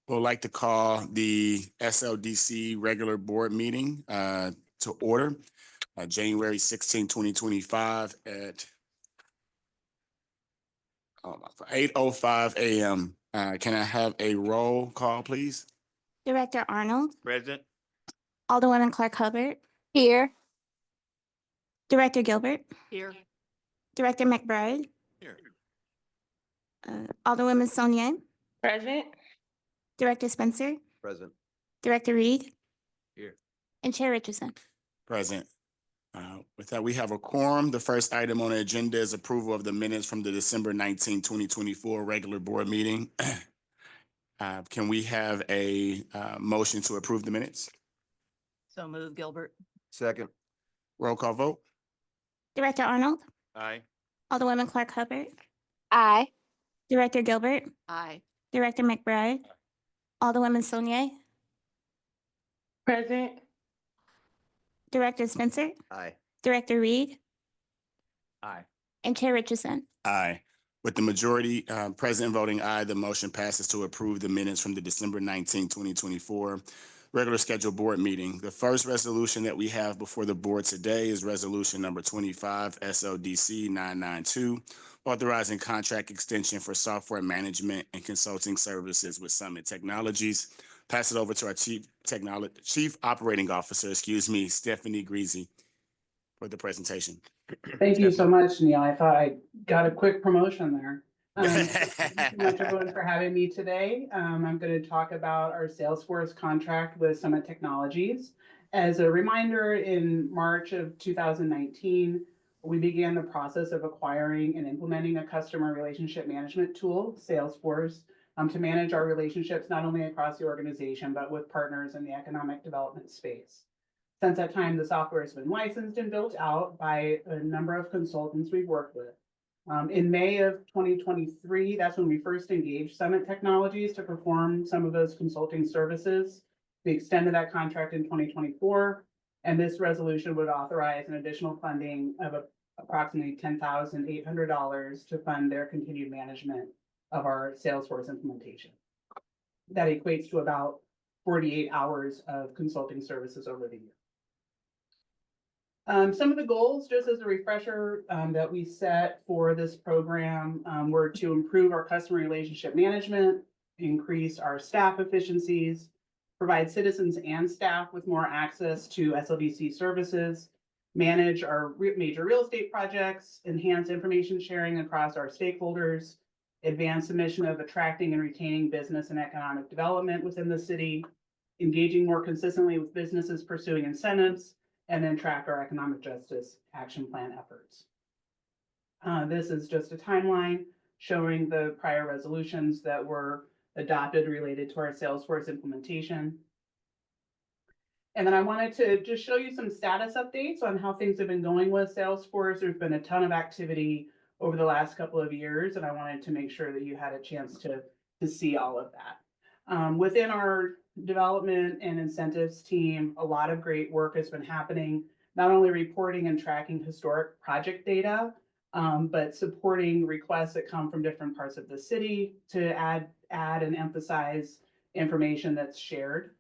We'd like to call the SLDC regular board meeting to order January 16, 2025 at 8:05 a.m. Can I have a roll call, please? Director Arnold. Present. Alderwoman Clark Hubbard. Here. Director Gilbert. Here. Director McBride. Here. Alderwoman Saulnier. Present. Director Spencer. Present. Director Reed. Here. And Chair Richardson. Present. With that, we have a quorum. The first item on the agenda is approval of the minutes from the December 19, 2024 regular board meeting. Can we have a motion to approve the minutes? So move, Gilbert. Second. Roll call vote. Director Arnold. Aye. Alderwoman Clark Hubbard. Aye. Director Gilbert. Aye. Director McBride. Alderwoman Saulnier. Present. Director Spencer. Aye. Director Reed. Aye. And Chair Richardson. Aye. With the majority present voting aye, the motion passes to approve the minutes from the December 19, 2024 regular scheduled board meeting. The first resolution that we have before the board today is resolution number 25 SLDC 992, authorizing contract extension for software management and consulting services with Summit Technologies. Pass it over to our Chief Operating Officer, Stephanie Greasy, for the presentation. Thank you so much, Neil. I thought I got a quick promotion there. Thank you so much, everyone, for having me today. I'm going to talk about our Salesforce contract with Summit Technologies. As a reminder, in March of 2019, we began the process of acquiring and implementing a customer relationship management tool, Salesforce, to manage our relationships not only across the organization, but with partners in the economic development space. Since that time, the software has been licensed and built out by a number of consultants we've worked with. In May of 2023, that's when we first engaged Summit Technologies to perform some of those consulting services. We extended that contract in 2024, and this resolution would authorize an additional funding of approximately $10,800 to fund their continued management of our Salesforce implementation. That equates to about 48 hours of consulting services over the year. Some of the goals, just as a refresher, that we set for this program were to improve our customer relationship management, increase our staff efficiencies, provide citizens and staff with more access to SLDC services, manage our major real estate projects, enhance information sharing across our stakeholders, advance the mission of attracting and retaining business and economic development within the city, engaging more consistently with businesses pursuing incentives, and then track our economic justice action plan efforts. This is just a timeline showing the prior resolutions that were adopted related to our Salesforce implementation. And then I wanted to just show you some status updates on how things have been going with Salesforce. There's been a ton of activity over the last couple of years, and I wanted to make sure that you had a chance to see all of that. Within our development and incentives team, a lot of great work has been happening, not only reporting and tracking historic project data, but supporting requests that come from different parts of the city to add and emphasize information that's shared.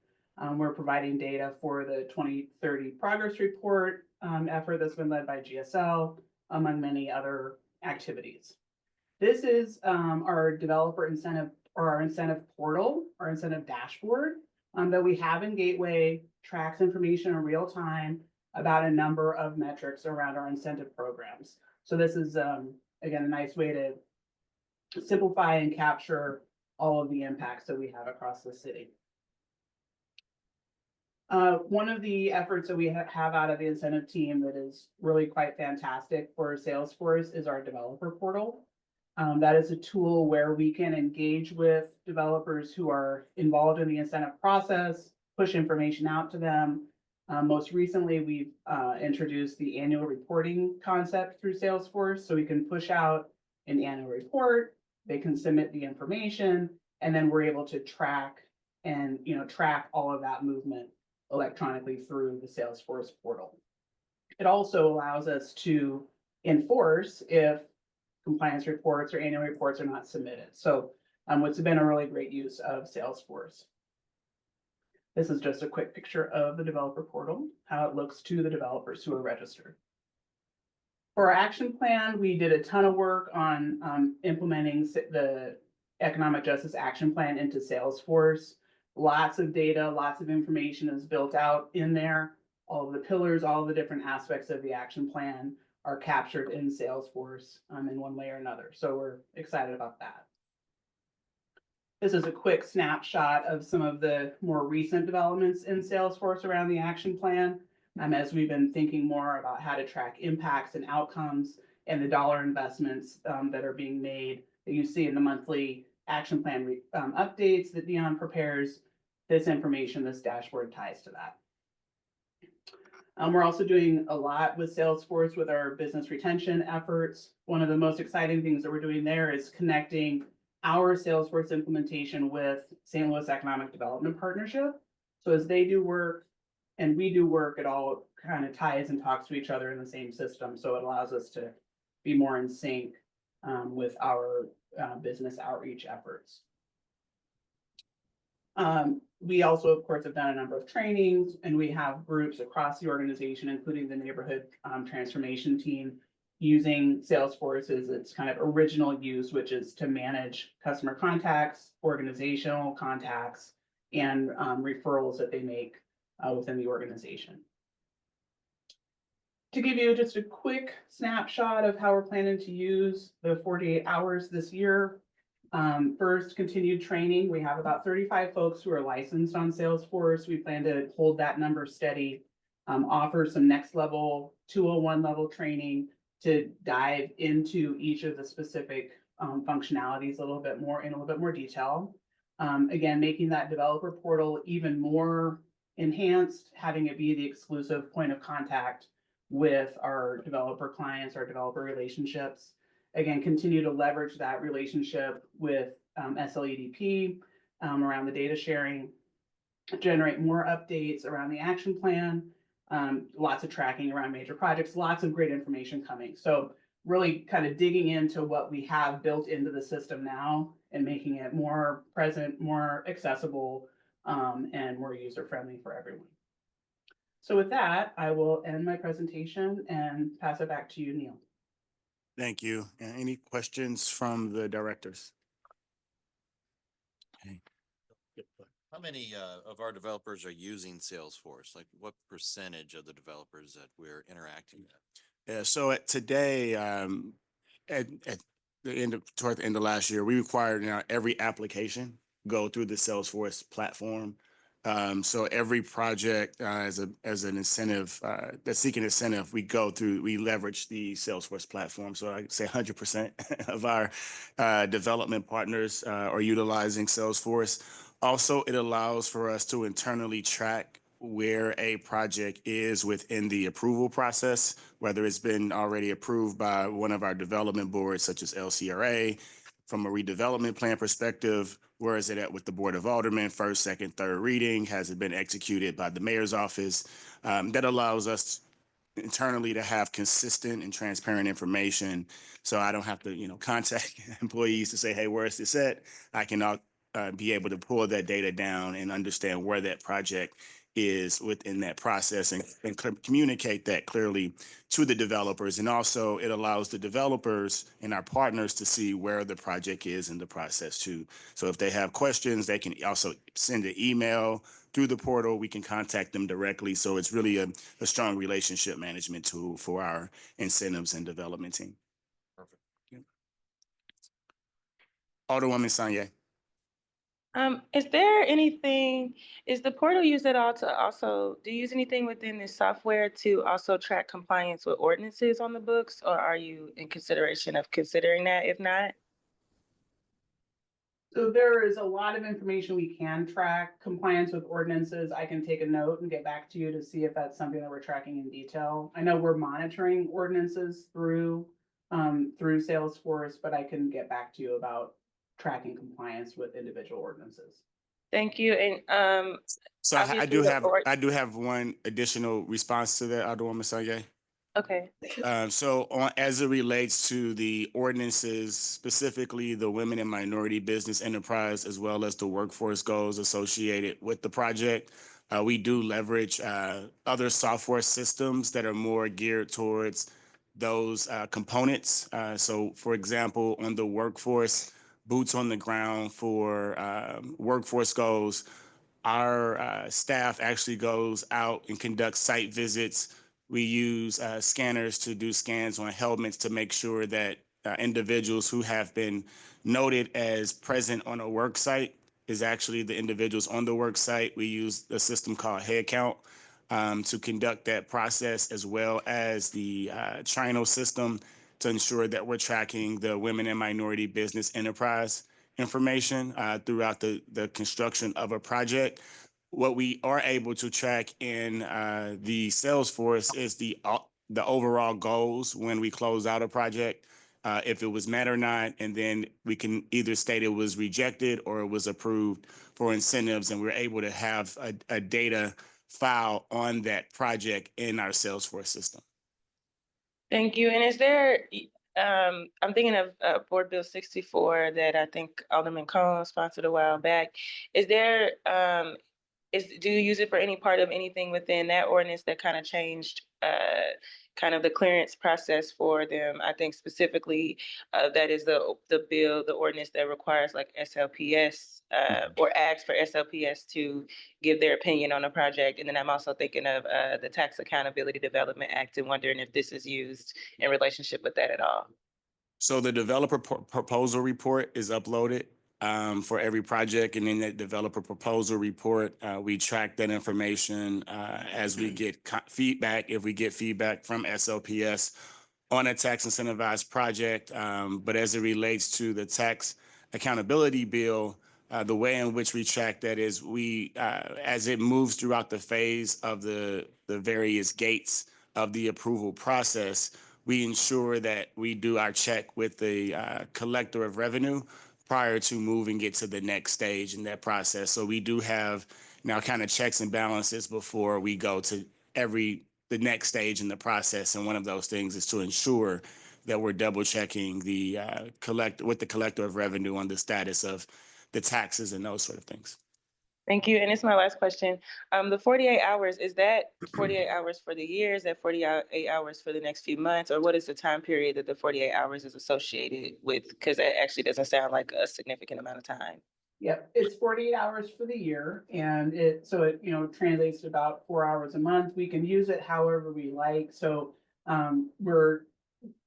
We're providing data for the 2030 progress report effort that's been led by GSL, among many other activities. This is our developer incentive, or our incentive portal, our incentive dashboard that we have in Gateway, tracks information in real time about a number of metrics around our incentive programs. So this is, again, a nice way to simplify and capture all of the impacts that we have across the city. One of the efforts that we have out of the incentive team that is really quite fantastic for Salesforce is our developer portal. That is a tool where we can engage with developers who are involved in the incentive process, push information out to them. Most recently, we've introduced the annual reporting concept through Salesforce, so we can push out an annual report, they can submit the information, and then we're able to track and track all of that movement electronically through the Salesforce portal. It also allows us to enforce if compliance reports or annual reports are not submitted. So what's been a really great use of Salesforce. This is just a quick picture of the developer portal, how it looks to the developers who are registered. For our action plan, we did a ton of work on implementing the economic justice action plan into Salesforce. Lots of data, lots of information is built out in there. All of the pillars, all of the different aspects of the action plan are captured in Salesforce in one way or another. So we're excited about that. This is a quick snapshot of some of the more recent developments in Salesforce around the action plan. As we've been thinking more about how to track impacts and outcomes and the dollar investments that are being made that you see in the monthly action plan updates that Dion prepares, this information, this dashboard ties to that. We're also doing a lot with Salesforce with our business retention efforts. One of the most exciting things that we're doing there is connecting our Salesforce implementation with St. Louis Economic Development Partnership. So as they do work and we do work, it all kind of ties and talks to each other in the same system. So it allows us to be more in sync with our business outreach efforts. We also, of course, have done a number of trainings, and we have groups across the organization, including the neighborhood transformation team, using Salesforce as its kind of original use, which is to manage customer contacts, organizational contacts, and referrals that they make within the organization. To give you just a quick snapshot of how we're planning to use the 48 hours this year. First, continued training. We have about 35 folks who are licensed on Salesforce. We plan to hold that number steady, offer some next level 201 level training to dive into each of the specific functionalities a little bit more detail. Again, making that developer portal even more enhanced, having it be the exclusive point of contact with our developer clients, our developer relationships. Again, continue to leverage that relationship with SLEDP around the data sharing, generate more updates around the action plan, lots of tracking around major projects, lots of great information coming. So really kind of digging into what we have built into the system now and making it more present, more accessible, and more user-friendly for everyone. So with that, I will end my presentation and pass it back to you, Neil. Thank you. Any questions from the directors? Okay. How many of our developers are using Salesforce? Like what percentage of the developers that we're interacting with? Yeah, so today, at the end of, toward the end of last year, we required now every application go through the Salesforce platform. So every project as an incentive, that's seeking incentive, we leverage the Salesforce platform. So I say 100% of our development partners are utilizing Salesforce. Also, it allows for us to internally track where a project is within the approval process, whether it's been already approved by one of our development boards, such as LCRA. From a redevelopment plan perspective, where is it at with the Board of Aldermen, first, second, third reading? Has it been executed by the mayor's office? That allows us internally to have consistent and transparent information. So I don't have to, contact employees to say, hey, where is this at? I can be able to pull that data down and understand where that project is within that process and communicate that clearly to the developers. And also it allows the developers and our partners to see where the project is in the process too. So if they have questions, they can also send an email through the portal. We can contact them directly. So it's really a strong relationship management tool for our incentives and development team. Perfect. Yeah. Alderwoman Sanye. Is there anything, is the portal used at all to also, do you use anything within the software to also track compliance with ordinances on the books? Or are you in consideration of considering that if not? So there is a lot of information we can track. Compliance with ordinances, I can take a note and get back to you to see if that's something that we're tracking in detail. I know we're monitoring ordinances through Salesforce, but I can get back to you about tracking compliance with individual ordinances. Thank you. And So I obviously do have one additional response to that, Alderwoman Sanye. Okay. As it relates to the ordinances, specifically the women and minority business enterprise, as well as the workforce goals associated with the project, we do leverage other software systems that are more geared towards those components. So for example, on the workforce, boots on the ground for workforce goals, our staff actually goes out and conducts site visits. We use scanners to do scans on helmets to make sure that individuals who have been noted as present on a work site is actually the individuals on the work site. We use a system called Headcount to conduct that process, as well as the Trino system to ensure that we're tracking the women and minority business enterprise information throughout the construction of a project. What we are able to track in the Salesforce is the overall goals when we close out a project, if it was met or not, and then we can either state it was rejected or it was approved for incentives, and we're able to have a data file on that project in our Salesforce system. Thank you. And is there, I'm thinking of Board Bill 64 that I think Alderman Cone sponsored a while back. Is there, do you use it for any part of anything within that ordinance that kind of changed kind of the clearance process for them? I think specifically that is the ordinance that requires like SLPS or asks for SLPS to give their opinion on a project. And then I'm also thinking of the Tax Accountability Development Act and wondering if this is used in relationship with that at all. So the developer proposal report is uploaded for every project, and in that developer proposal report, we track that information as we get feedback. If we get feedback from SLPS on a tax incentivized project, but as it relates to the tax accountability bill, the way in which we track that is we, as it moves throughout the phase of the various gates of the approval process, we ensure that we do our check with the collector of revenue prior to moving it to the next stage in that process. So we do have now kind of checks and balances before we go to the next stage in the process. And one of those things is to ensure that we're double checking the with the collector of revenue on the status of the taxes and those sort of things. Thank you. And it's my last question. The 48 hours, is that 48 hours for the year? Is that 48 hours for the next few months? Or what is the time period that the 48 hours is associated with? Because that actually doesn't sound like a significant amount of time. Yep, it's 48 hours for the year, and it translates to about 4 hours a month. We can use it however we like. So we're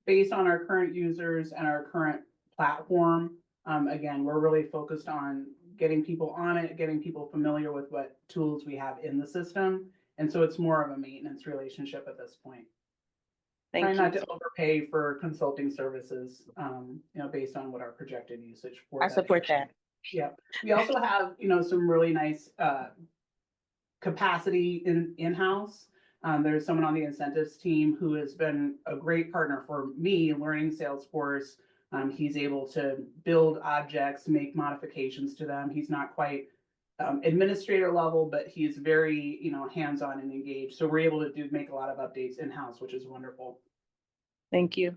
based on our current users and our current platform. Again, we're really focused on getting people on it, getting people familiar with what tools we have in the system. And so it's more of a maintenance relationship at this point. Thank Try you. not to overpay for consulting services, based on what our projected usage for. I support that. Yeah. We also have, some really nice capacity in-house. There's someone on the incentives team who has been a great partner for me learning Salesforce. He's able to build objects, make modifications to them. He's not quite administrator level, but he's very, hands-on and engaged. So we're able to make a lot of updates in-house, which is wonderful. Thank you.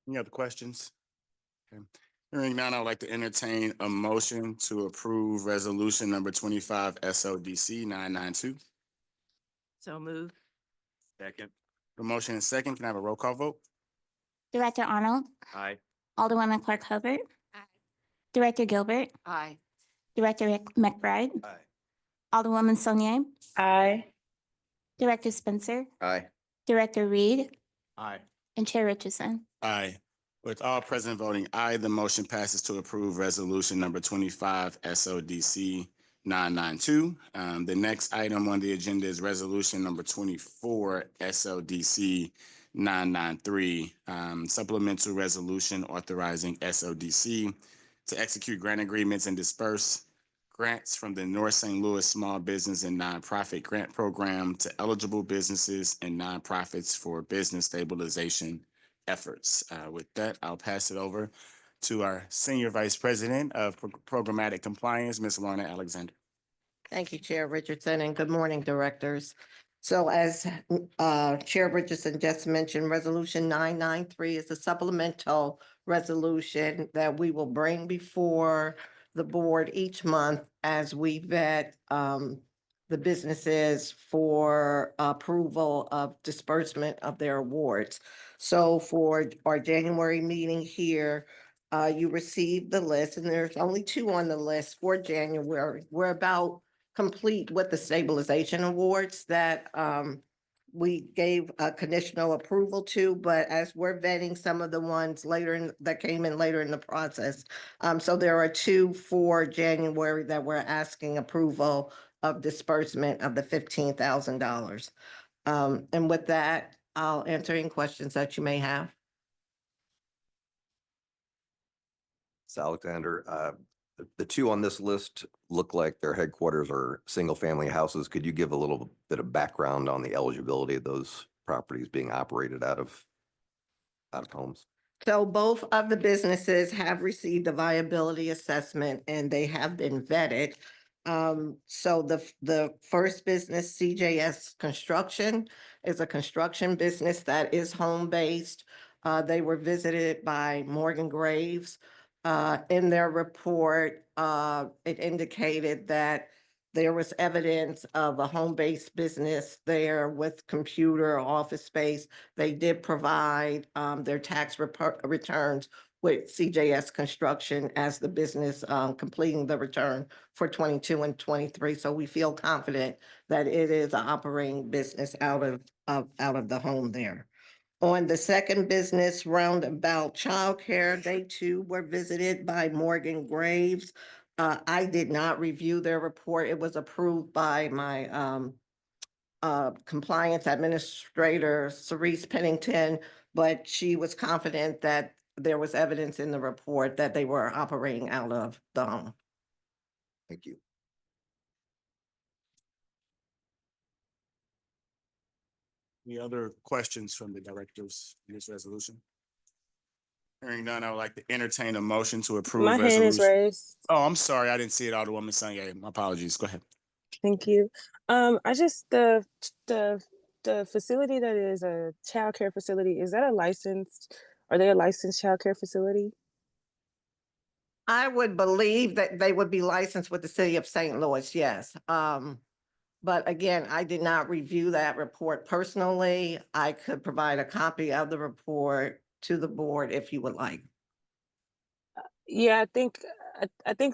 Any other questions? Okay. Hearing none, I would like to entertain a motion to approve resolution number 25 SLDC 992. So moved. Second. The motion is second. Can I have a roll call vote? Director Arnold, Aye. Alderwoman Clark Hobart, Aye. Director Gilbert, Aye. Director McBride, Aye. Alderwoman Saulnier, Aye. Director Spencer, Aye. Director Reed, Aye. and Chair Richardson. Aye. With all present voting aye, the motion passes to approve resolution number 25 SLDC 992. The next item on the agenda is resolution number 24 SLDC 993, supplemental resolution authorizing SLDC to execute grant agreements and disperse grants from the North St. Louis Small Business and Nonprofit Grant Program to eligible businesses and nonprofits for business stabilization efforts. With that, I'll pass it over to our Senior Vice President of Programmatic Compliance, Ms. Lorna Alexander. Thank you, Chair Richardson, and good morning, directors. So as Chair Richardson just mentioned, Resolution 993 is a supplemental resolution that we will bring before the board each month as we vet the businesses for approval of disbursement of their awards. So for our January meeting here, you received the list, and there's only two on the list for January. We're about complete with the stabilization awards that we gave a conditional approval to, but as we're vetting some of the ones that came in later in the process. So there are two for January that we're asking approval of disbursement of the $15,000. And with that, I'll answer any questions that you may have. So Alexander, the two on this list look like their headquarters are single-family houses. Could you give a little bit of background on the eligibility of those properties being operated out of homes? So both of the businesses have received a viability assessment and they have been vetted. So the first business, CJS Construction, is a construction business that is home-based. They were visited by Morgan Graves. In their report, it indicated that there was evidence of a home-based business there with computer, office space. They did provide their tax returns with CJS Construction as the business completing the return for 22 and 23. So we feel confident that it is an operating business out of the home there. On the second business, Roundabout Childcare, they too were visited by Morgan Graves. I did not review their report. It was approved by my compliance administrator, Cerise Pennington, but she was confident that there was evidence in the report that they were operating out of the home. Thank you. Any other questions from the directors in this resolution? Hearing none, I would like to entertain a motion to approve. My hand is resolution. raised. Oh, I'm sorry. I didn't see it, Alderwoman Sanye. My apologies. Go ahead. Thank you. I just the facility that is a childcare facility, is that a licensed, are they a licensed childcare facility? I would believe that they would be licensed with the city of St. Louis, yes. But again, I did not review that report personally. I could provide a copy of the report to the board if you would like. Yeah, I think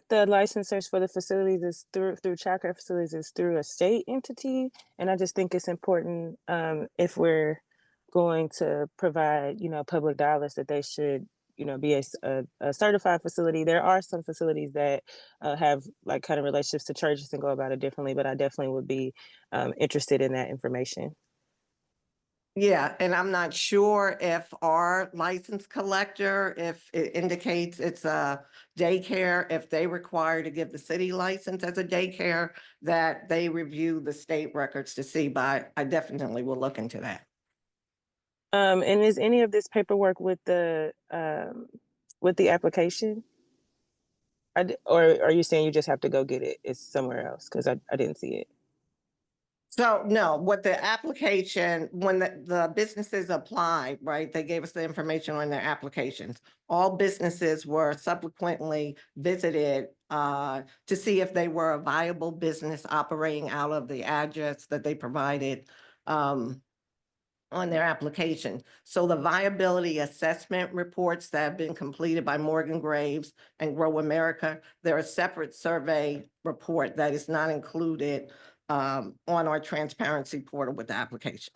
the licensors for the facilities is through childcare facilities is through a state entity, and I just think it's important if we're going to provide public dollars that they should be a certified facility. There are some facilities that have like kind of relationships to churches and go about it differently, but I definitely would be interested in that information. Yeah, and I'm not sure if our license collector, if it indicates it's a daycare, if they require to give the city license as a daycare, that they review the state records to see, but I definitely will look into that. And is any of this paperwork with the application? Or are you saying you just have to go get it? It's somewhere else because I didn't see it. So no, with the application, when the businesses applied, right, they gave us the information on their applications. All businesses were subsequently visited to see if they were a viable business operating out of the address that they provided on their application. So the viability assessment reports that have been completed by Morgan Graves and Grow America, they're a separate survey report that is not included on our transparency portal with the application.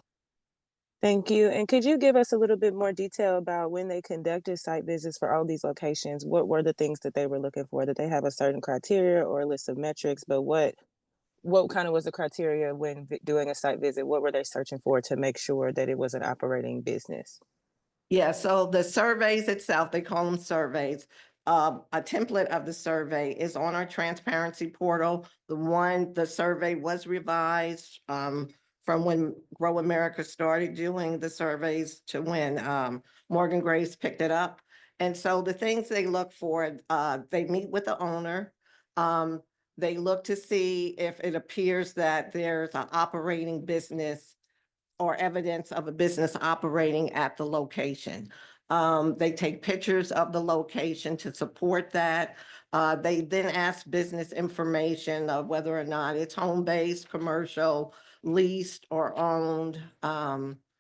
Thank you. And could you give us a little bit more detail about when they conducted site visits for all these locations? What were the things that they were looking for? Did they have a certain criteria or a list of metrics? But what kind of was the criteria when doing a site visit? What were they searching for to make sure that it was an operating business? Yeah, so the surveys itself, they call them surveys. A template of the survey is on our transparency portal. The survey was revised from when Grow America started doing the surveys to when Morgan Graves picked it up. And so the things they look for, they meet with the owner. They look to see if it appears that there's an operating business or evidence of a business operating at the location. They take pictures of the location to support that. They then ask business information of whether or not it's home-based, commercial, leased, or owned.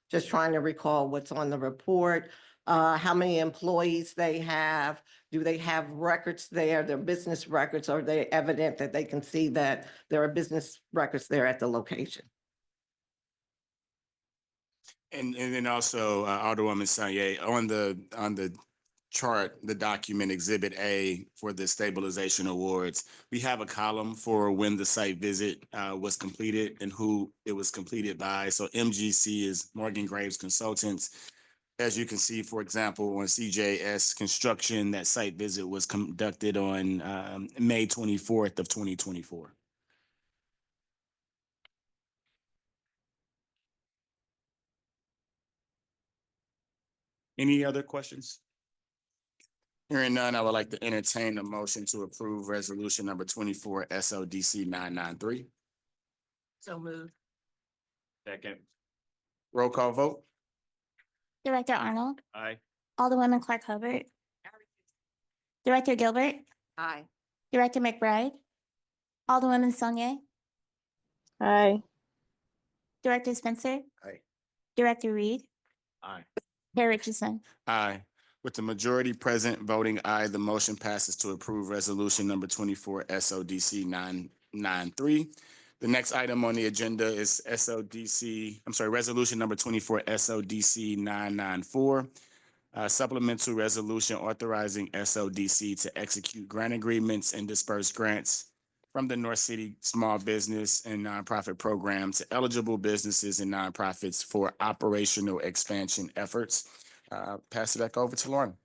Just trying to recall what's on the report. How many employees they have. Do they have records there, their business records? Are they evident that they can see that there are business records there at the location? And then also, Alderwoman Sanye, on the chart, the document Exhibit A for the stabilization awards, we have a column for when the site visit was completed and who it was completed by. So MGC is Morgan Graves Consultants. As you can see, for example, on CJS Construction, that site visit was conducted on May 24th of 2024. Any other questions? Hearing none, I would like to entertain a motion to approve resolution number 24 SLDC 993. So moved. Second. Roll call vote. Director Arnold, Aye. Alderwoman Clark Hubbard, Director Gilbert, Aye. Director McBride, Alderwoman Saulnier, Aye. Director Spencer, Aye. Director Reed, Aye. Chair Richardson. Aye. With the majority present voting aye, the motion passes to approve resolution number 24 SODC 993. The next item on the agenda is resolution number 24 SODC 994. Supplemental resolution authorizing SLDC to execute grant agreements and disperse grants from the North City Small Business and Nonprofit Program to eligible businesses and nonprofits for operational expansion efforts. Pass it back over to Lauren.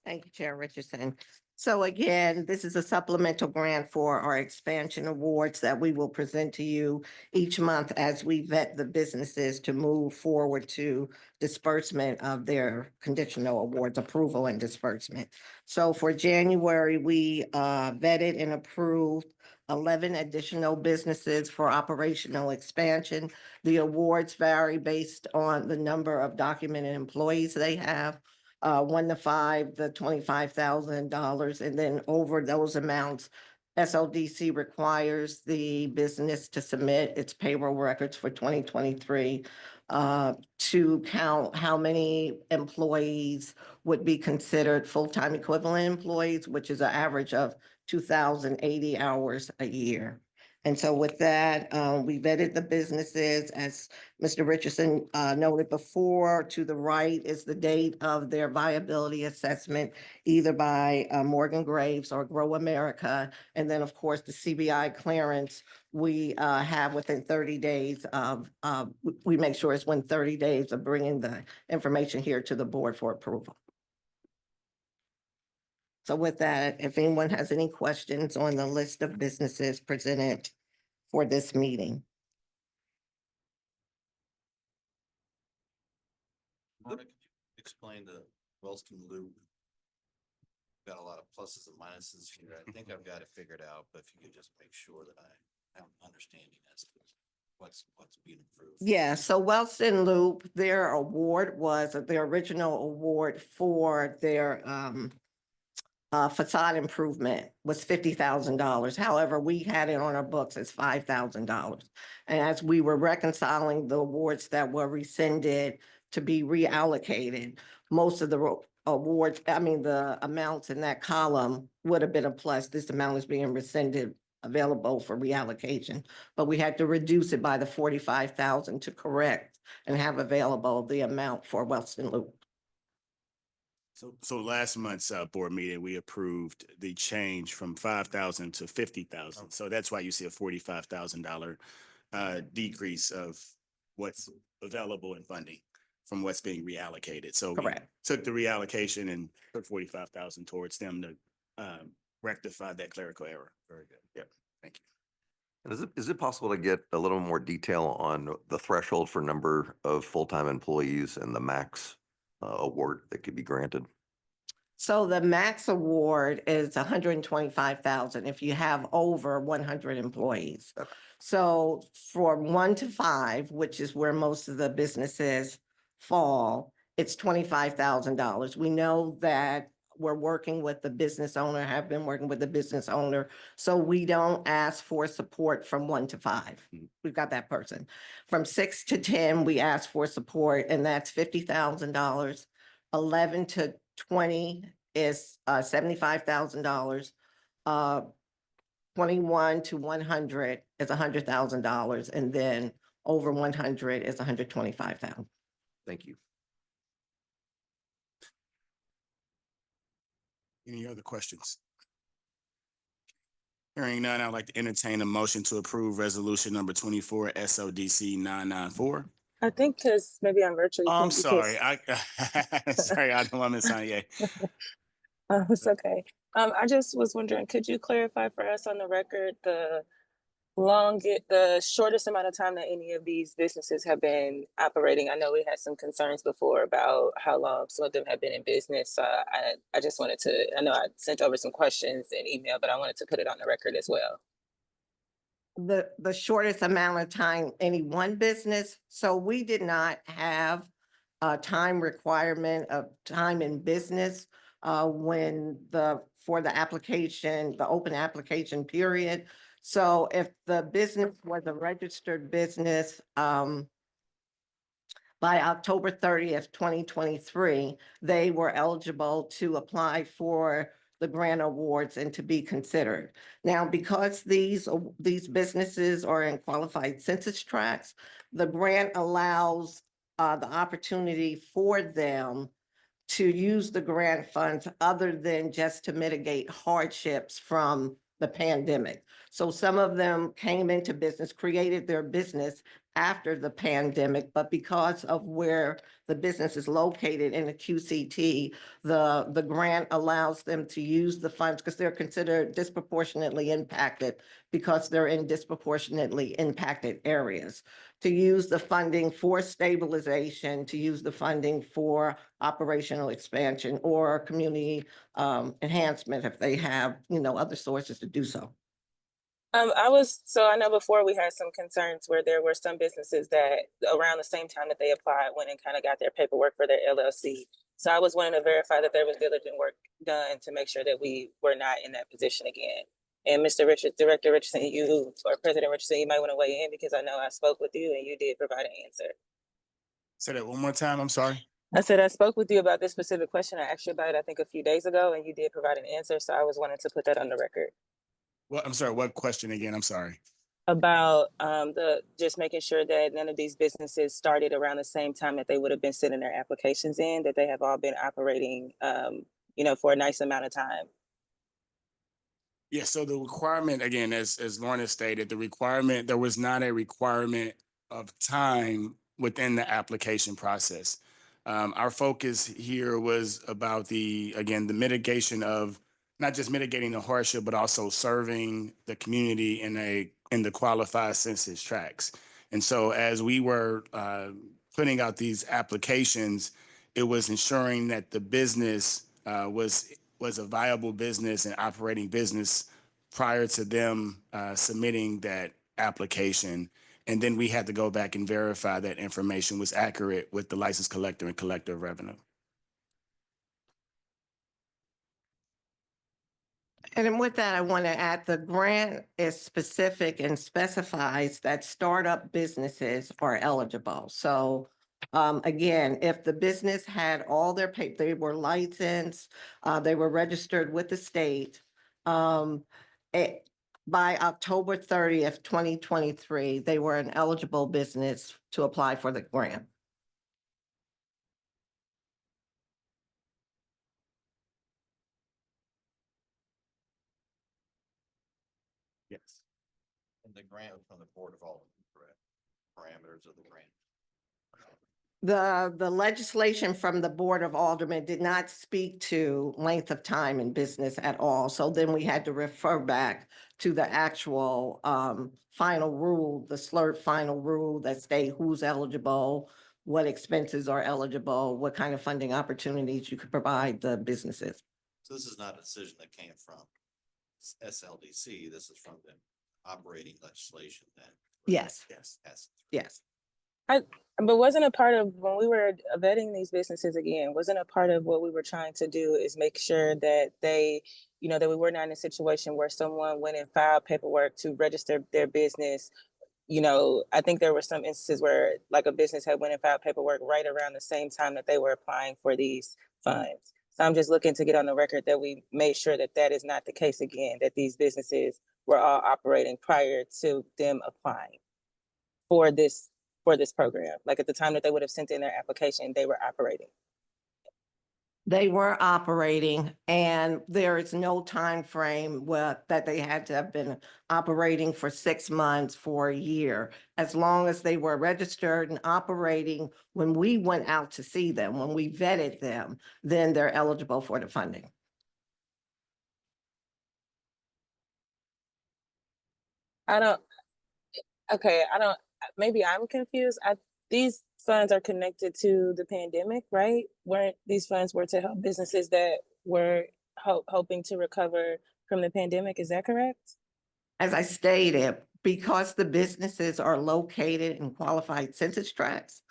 Thank you, Chair Richardson. So again, this is a supplemental grant for our expansion awards that we will present to you each month as we vet the businesses to move forward to disbursement of their conditional awards, approval and disbursement. So for January, we vetted and approved 11 additional businesses for operational expansion. The awards vary based on the number of documented employees they have. 1 to 5, the $25,000, and then over those amounts, SLDC requires the business to submit its payroll records for 2023 to count how many employees would be considered full-time equivalent employees, which is an average of 2,080 hours a year. And so with that, we vetted the businesses, as Mr. Richardson noted before. To the right is the date of their viability assessment, either by Morgan Graves or Grow America. And then, of course, the CBI clearance we have within 30 days of, we make sure it's within 30 days of bringing the information here to the board for approval. So with that, if anyone has any questions on the list of businesses presented for this meeting. Mona, could you explain the Wellston Loop? Got a lot of pluses and minuses here. I think I've got it figured out, but if you could just make sure that I have understanding as to what's being improved. Yeah, so Wellston Loop, their award was, their original award for their facade improvement was $50,000. However, we had it on our books as $5,000. And as we were reconciling the awards that were rescinded to be reallocated, most of the awards, the amounts in that column would have been a plus. This amount is being rescinded, available for reallocation, but we had to reduce it by the 45,000 to correct and have available the amount for Wellston Loop. So last month's board meeting, we approved the change from 5,000 to 50,000. So that's why you see a $45,000 decrease of what's available in funding from what's being reallocated. So we Correct. took the reallocation and put 45,000 towards them to rectify that clerical error. Very good. Yep. Thank you. And is it possible to get a little more detail on the threshold for number of full-time employees and the max award that could be granted? So the max award is 125,000 if you have over 100 employees. So from 1 to 5, which is where most of the businesses fall, it's $25,000. We know that we're working with the business owner, have been working with the business owner, so we don't ask for support from 1 to 5. We've got that person. From 6 to 10, we ask for support, and that's $50,000. 11 to 20 is $75,000. 21 to 100 is $100,000, and then over 100 is 125,000. Thank you. Any other questions? Hearing none, I'd like to entertain a motion to approve resolution number 24 SLDC 994. I think because maybe I'm virtually. Oh, I'm sorry. Sorry, Alderwoman Sanye. It's okay. I just was wondering, could you clarify for us on the record the shortest amount of time that any of these businesses have been operating? I know we had some concerns before about how long some of them have been in business. So I just wanted to, I know I sent over some questions in email, but I wanted to put it on the record as well. The shortest amount of time any one business. So we did not have a time requirement of time in business for the application, the open application period. So if the business was a registered business by October 30th, 2023, they were eligible to apply for the grant awards and to be considered. Now, because these businesses are in qualified census tracts, the grant allows the opportunity for them to use the grant funds other than just to mitigate hardships from the pandemic. So some of them came into business, created their business after the pandemic, but because of where the business is located in the QCT, the grant allows them to use the funds because they're considered disproportionately impacted because they're in disproportionately impacted areas, to use the funding for stabilization, to use the funding for operational expansion or community enhancement if they have, other sources to do so. I know before we had some concerns where there were some businesses that around the same time that they applied went and kind of got their paperwork for their LLC. So I was wanting to verify that there was diligent work done to make sure that we were not in that position again. And Director Richardson, or President Richardson, you might want to weigh in because I know I spoke with you and you did provide an answer. Say that one more time. I'm sorry. I said I spoke with you about this specific question. I asked you about it, I think, a few days ago, and you did provide an answer. So I was wanting to put that on the record. Well, I'm sorry. What question again? I'm sorry. About just making sure that none of these businesses started around the same time that they would have been sending their applications in, that they have all been operating, for a nice amount of time. Yeah, so the requirement, again, as Lorna stated, there was not a requirement of time within the application process. Our focus here was about the mitigation of not just mitigating the hardship, but also serving the community in the qualified census tracts. And so as we were putting out these applications, it was ensuring that the business was a viable business and operating business prior to them submitting that application. And then we had to go back and verify that information was accurate with the license collector and collector of revenue. And with that, I want to add the grant is specific and specifies that startup businesses are eligible. So again, if the business had all their paper, they were licensed, they were registered with the state. By October 30th, 2023, they were an eligible business to apply for the grant. Yes. And the grant was from the Board of Alderman, correct? Parameters of the grant. The legislation from the Board of Aldermen did not speak to length of time in business at all. So then we had to refer back to the actual final rule, the slurred final rule that state who's eligible, what expenses are eligible, what kind of funding opportunities you could provide the businesses. So this is not a decision that came from SLDC. This is from the operating legislation that. Yes, Yes. Has. yes. But wasn't a part of when we were vetting these businesses again, wasn't a part of what we were trying to do is make sure that they, that we were not in a situation where someone went and filed paperwork to register their business. I think there were some instances where like a business had went and filed paperwork right around the same time that they were applying for these funds. So I'm just looking to get on the record that we made sure that that is not the case again, that these businesses were all operating prior to them applying for this program. Like at the time that they would have sent in their application, they were operating. They were operating, and there is no time frame that they had to have been operating for 6 months, for a year. As long as they were registered and operating when we went out to see them, when we vetted them, then they're eligible for the funding. Maybe I'm confused. These funds are connected to the pandemic, right? Weren't these funds were to help businesses that were hoping to recover from the pandemic? Is that correct? As I stated, because the businesses are located in qualified census tracts,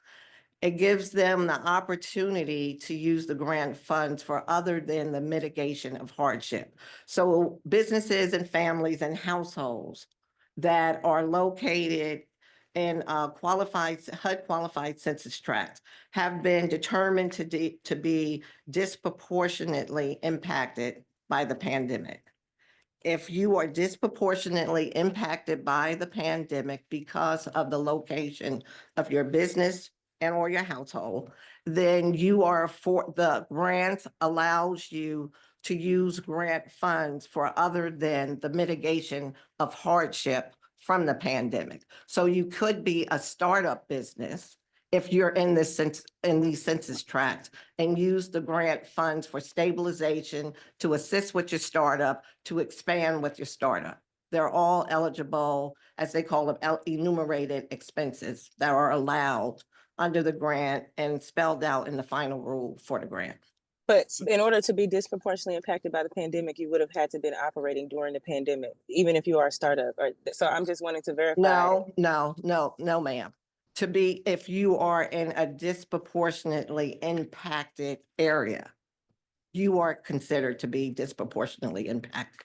it gives them the opportunity to use the grant funds for other than the mitigation of hardship. So businesses and families and households that are located in HUD qualified census tracts have been determined to be disproportionately impacted by the pandemic. If you are disproportionately impacted by the pandemic because of the location of your business and or your household, then the grant allows you to use grant funds for other than the mitigation of hardship from the pandemic. So you could be a startup business if you're in these census tracts and use the grant funds for stabilization, to assist with your startup, to expand with your startup. They're all eligible, as they call them, enumerated expenses that are allowed under the grant and spelled out in the final rule for the grant. But in order to be disproportionately impacted by the pandemic, you would have had to been operating during the pandemic, even if you are a startup. So I'm just wanting to verify. No, ma'am. If you are in a disproportionately impacted area, you are considered to be disproportionately impacted.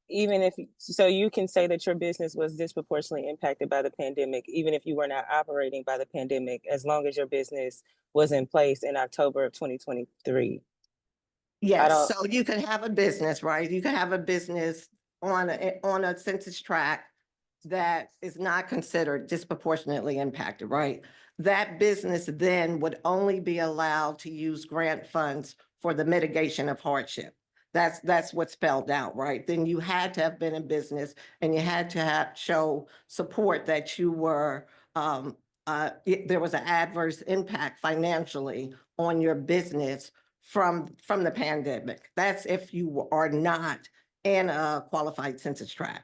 Even if, so you can say that your business was disproportionately impacted by the pandemic, even if you were not operating by the pandemic, as long as your business was in place in October of 2023. Yes, so you can have a business, right? You can have a business on a census tract that is not considered disproportionately impacted, right? That business then would only be allowed to use grant funds for the mitigation of hardship. That's what's spelled out, right? Then you had to have been in business and you had to show support that you were, there was an adverse impact financially on your business from the pandemic. That's if you are not in a qualified census tract.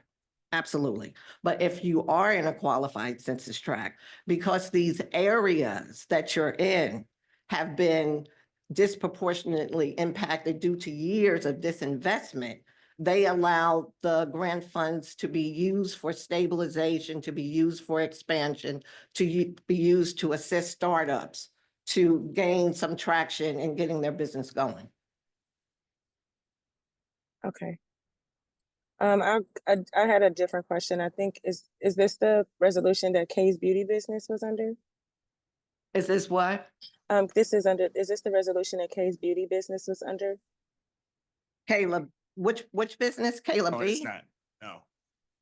Absolutely. But if you are in a qualified census tract, because these areas that you're in have been disproportionately impacted due to years of disinvestment, they allow the grant funds to be used for stabilization, to be used for expansion, to be used to assist startups to gain some traction in getting their business going. Okay. I had a different question. I think is this the resolution that Kay's beauty business was under? Is this what? Is this the resolution that Kay's beauty business was under? Caleb, which business? Caleb Oh, B? it's not. No,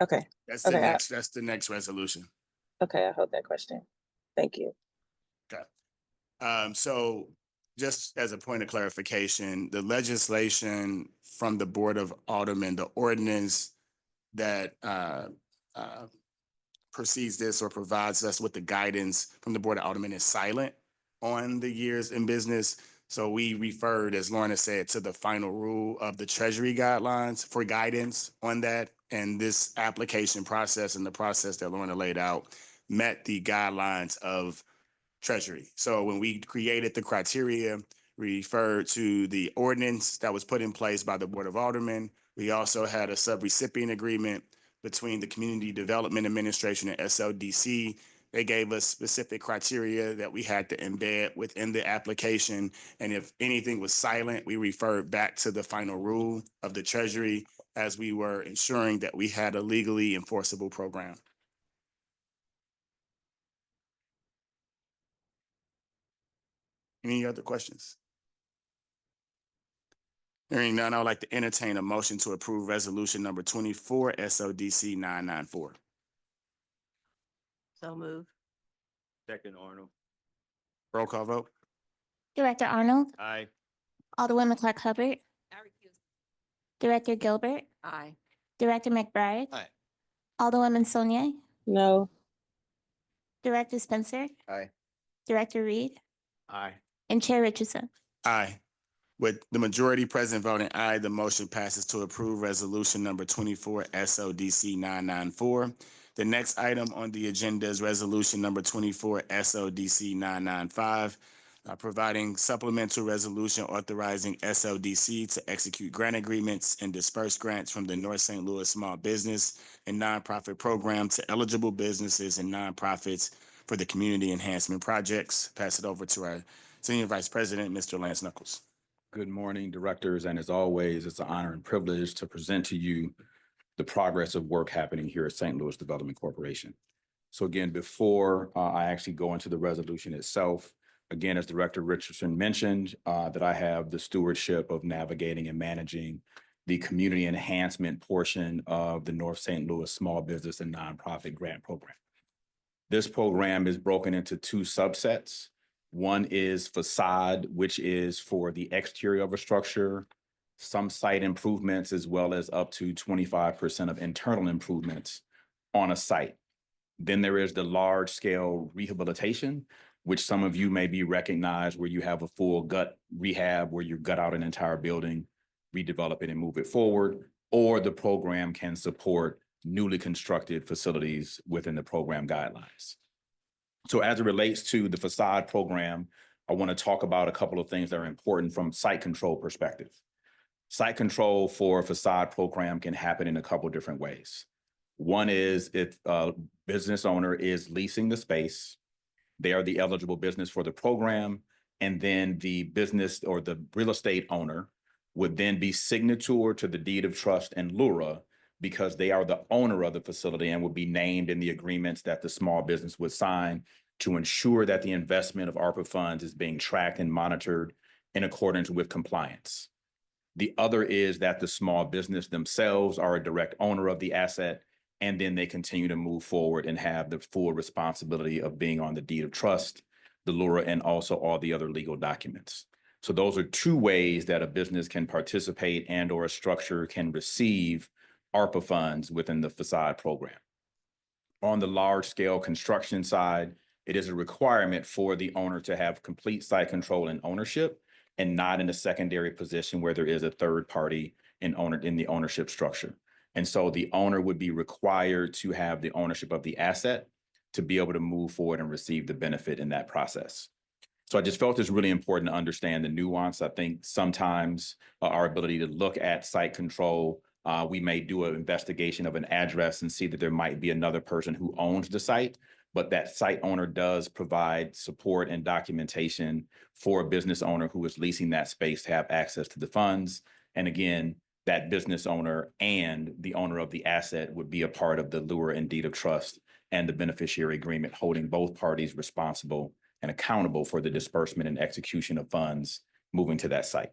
Okay. that's Okay, that's the next resolution. Okay, I hold that question. Thank you. Okay. So just as a point of clarification, the legislation from the Board of Aldermen, the ordinance that precedes this or provides us with the guidance from the Board of Aldermen is silent on the years in business. So we referred, as Lorna said, to the final rule of the Treasury guidelines for guidance on that. And this application process and the process that Lorna laid out met the guidelines of Treasury. So when we created the criteria referred to the ordinance that was put in place by the Board of Aldermen. We also had a sub-recipient agreement between the Community Development Administration and SLDC. They gave us specific criteria that we had to embed within the application. And if anything was silent, we referred back to the final rule of the Treasury as we were ensuring that we had a legally enforceable program. Any other questions? Hearing none, I would like to entertain a motion to approve resolution number 24 SLDC 994. So moved. Second Arnold. Roll call vote. Director Arnold, Aye. Alderwoman Clark Hubbard, I recuse. Director Gilbert, Aye. Director McBride. Aye. Alderwoman Saulnier, No. Director Spencer, Aye. Director Reed, Aye. and Chair Richardson. Aye. With the majority present voting aye, the motion passes to approve resolution number 24 SLDC 994. The next item on the agenda is resolution number 24 SLDC 995, providing supplemental resolution authorizing SLDC to execute grant agreements and disperse grants from the North St. Louis Small Business and Nonprofit Program to eligible businesses and nonprofits for the community enhancement projects. Pass it over to our Senior Vice President, Mr. Lance Knuckles. Good morning, directors, and as always, it's an honor and privilege to present to you the progress of work happening here at St. Louis Development Corporation. So again, before I actually go into the resolution itself, again, as Director Richardson mentioned, that I have the stewardship of navigating and managing the community enhancement portion of the North St. Louis Small Business and Nonprofit Grant Program. This program is broken into two subsets. One is facade, which is for the exterior of a structure, some site improvements, as well as up to 25% of internal improvements on a site. Then there is the large scale rehabilitation, which some of you may be recognized where you have a full gut rehab, where you gut out an entire building, redevelop it and move it forward, or the program can support newly constructed facilities within the program guidelines. So as it relates to the facade program, I want to talk about a couple of things that are important from site control perspective. Site control for a facade program can happen in a couple of different ways. One is if a business owner is leasing the space, they are the eligible business for the program, and then the business or the real estate owner would then be signature to the deed of trust and LURA because they are the owner of the facility and would be named in the agreements that the small business would sign to ensure that the investment of ARPA funds is being tracked and monitored in accordance with compliance. The other is that the small business themselves are a direct owner of the asset, and then they continue to move forward and have the full responsibility of being on the deed of trust, the LURA, and also all the other legal documents. So those are two ways that a business can participate and or a structure can receive ARPA funds within the facade program. On the large scale construction side, it is a requirement for the owner to have complete site control and ownership and not in a secondary position where there is a third party in the ownership structure. And so the owner would be required to have the ownership of the asset to be able to move forward and receive the benefit in that process. So I just felt it's really important to understand the nuance. I think sometimes our ability to look at site control, we may do an investigation of an address and see that there might be another person who owns the site, but that site owner does provide support and documentation for a business owner who is leasing that space to have access to the funds. And again, that business owner and the owner of the asset would be a part of the LURA and deed of trust and the beneficiary agreement, holding both parties responsible and accountable for the disbursement and execution of funds moving to that site.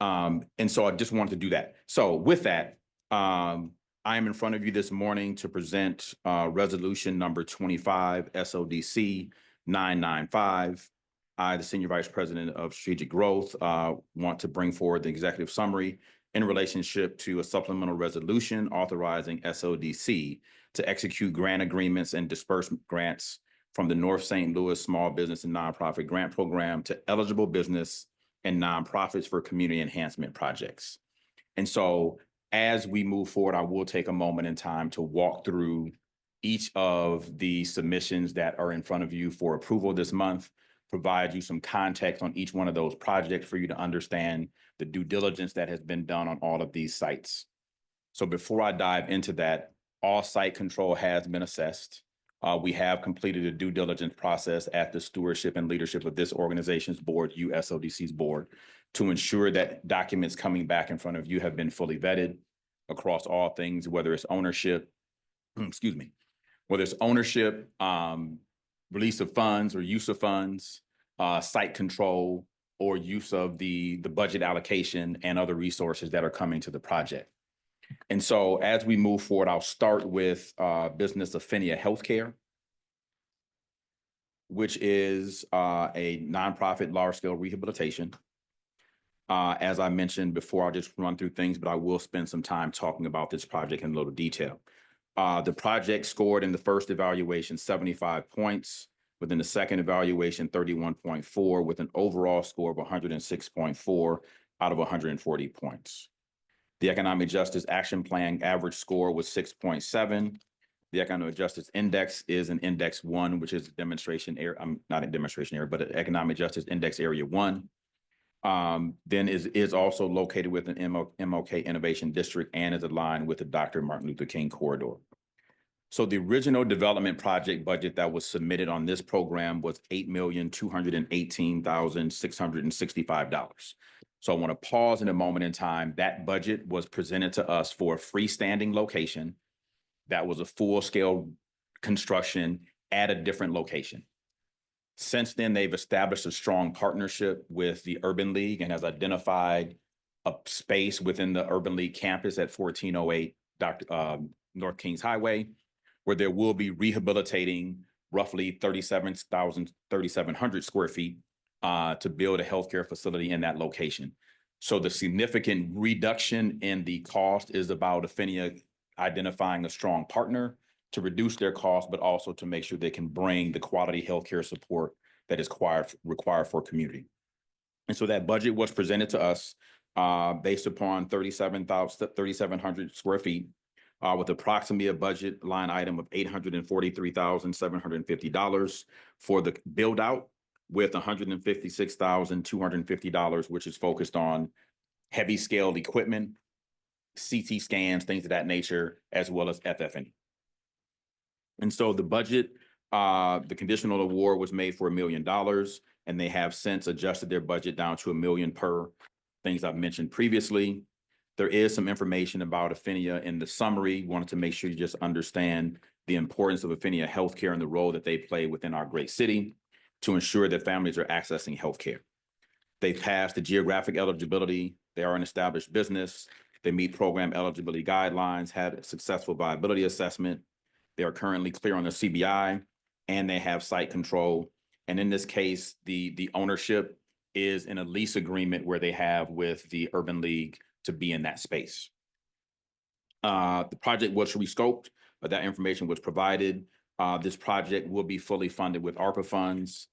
And so I just wanted to do that. So with that, I am in front of you this morning to present resolution number 25 SLDC 995. I, the Senior Vice President of Strategic Growth, want to bring forward the executive summary in relationship to a supplemental resolution authorizing SLDC to execute grant agreements and disperse grants from the North St. Louis Small Business and Nonprofit Grant Program to eligible business and nonprofits for community enhancement projects. And so as we move forward, I will take a moment in time to walk through each of the submissions that are in front of you for approval this month. provide you some context on each one of those projects for you to understand the due diligence that has been done on all of these sites. So before I dive into that, all site control has been assessed. We have completed a due diligence process at the stewardship and leadership of this organization's board, SLDC's board, to ensure that documents coming back in front of you have been fully vetted across all things, whether it's ownership, excuse me, whether it's ownership, release of funds or use of funds, site control, or use of the budget allocation and other resources that are coming to the project. And so as we move forward, I'll start with business Affinia Healthcare, which is a nonprofit large-scale rehabilitation. As I mentioned before, I'll just run through things, but I will spend some time talking about this project in a little detail. The project scored in the first evaluation 75 points, within the second evaluation 31.4, with an overall score of 106.4 out of 140 points. The Economic Justice Action Plan average score was 6.7. The Economic Justice Index is an Index 1, which is a demonstration area, not a demonstration area, but an Economic Justice Index Area 1. Then is also located within MLK Innovation District and is aligned with the Dr. Martin Luther King Corridor. So the original development project budget that was submitted on this program was $8,218,665. So I want to pause in a moment in time. That budget was presented to us for a freestanding location. That was a full-scale construction at a different location. Since then, they've established a strong partnership with the Urban League and has identified a space within the Urban League campus at 1408 North Kings Highway, where there will be rehabilitating roughly 3,700 square feet to build a healthcare facility in that location. So the significant reduction in the cost is about Affinia identifying a strong partner to reduce their costs, but also to make sure they can bring the quality healthcare support that is required for community. And so that budget was presented to us based upon 3,700 square feet with approximately a budget line item of $843,750 for the build out, with $156,250, which is focused on heavy scaled equipment, CT scans, things of that nature, as well as FF&E. And so the budget, the conditional award was made for $1 million, and they have since adjusted their budget down to $1 million per things I've mentioned previously. There is some information about Affinia in the summary. Wanted to make sure you just understand the importance of Affinia Healthcare and the role that they play within our great city to ensure that families are accessing healthcare. They passed the geographic eligibility. They are an established business. They meet program eligibility guidelines, had a successful viability assessment. They are currently clear on the CBI, and they have site control. And in this case, the ownership is in a lease agreement where they have with the Urban League to be in that space. The project was rescoped, but that information was provided. This project will be fully funded with ARPA funds,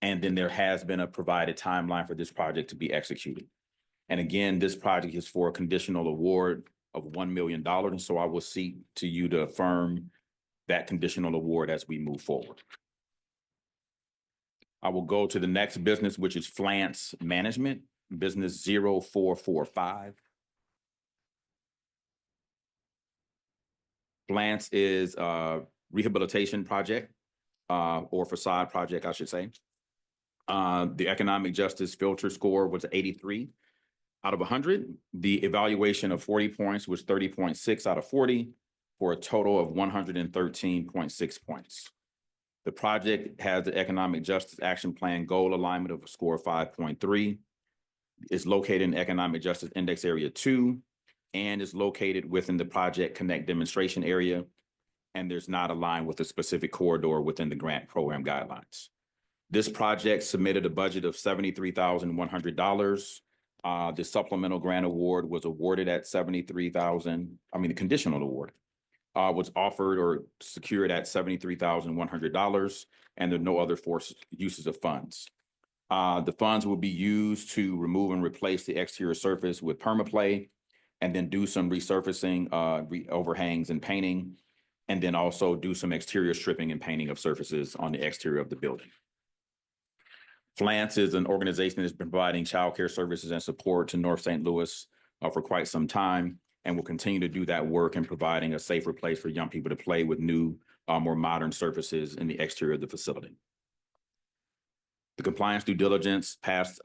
and then there has been a provided timeline for this project to be executed. And again, this project is for a conditional award of $1 million, and so I will seek to you to affirm that conditional award as we move forward. I will go to the next business, which is Flance Management, business 0445. Flance is a rehabilitation project, or facade project, I should say. The economic justice filter score was 83 out of 100. The evaluation of 40 points was 30.6 out of 40 for a total of 113.6 points. The project has the Economic Justice Action Plan goal alignment of a score of 5.3. It's located in Economic Justice Index Area 2 and is located within the Project Connect demonstration area, and there's not aligned with a specific corridor within the grant program guidelines. This project submitted a budget of $73,100. The supplemental grant award was awarded at $73,000. The conditional award was offered or secured at $73,100, and there are no other uses of funds. The funds will be used to remove and replace the exterior surface with permaplay, and then do some resurfacing, overhangs and painting, and then also do some exterior stripping and painting of surfaces on the exterior of the building. Flance is an organization that has been providing childcare services and support to North St. Louis for quite some time, and will continue to do that work in providing a safer place for young people to play with new, more modern surfaces in the exterior of the facility. The compliance due diligence passed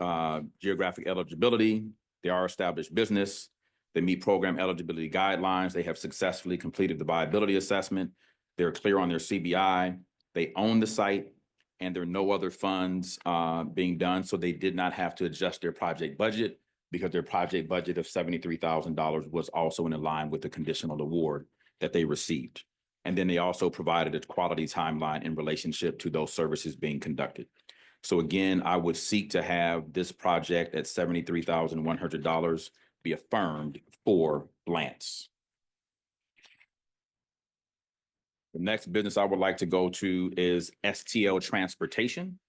geographic eligibility. They are established business. They meet program eligibility guidelines. They have successfully completed the viability assessment. They're clear on their CBI. They own the site, and there are no other funds being done. So they did not have to adjust their project budget because their project budget of $73,000 was also in line with the conditional award that they received. And then they also provided a quality timeline in relationship to those services being conducted. So again, I would seek to have this project at $73,100 be affirmed for Blantz. The next business I would like to go to is STL Transportation,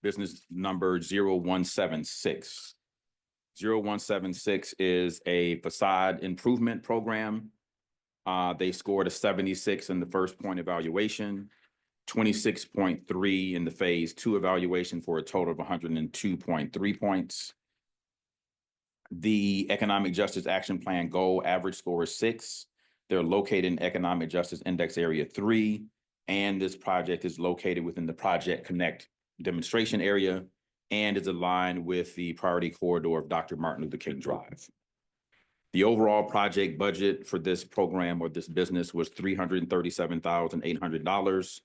business number 0176. 0176 is a facade improvement program. They scored a 76 in the first point evaluation, 26.3 in the phase 2 evaluation for a total of 102.3 points. The Economic Justice Action Plan goal average score is 6. They're located in Economic Justice Index Area 3, and this project is located within the Project Connect demonstration area and is aligned with the priority corridor of Dr. Martin Luther King Drive. The overall project budget for this program or this business was $337,800.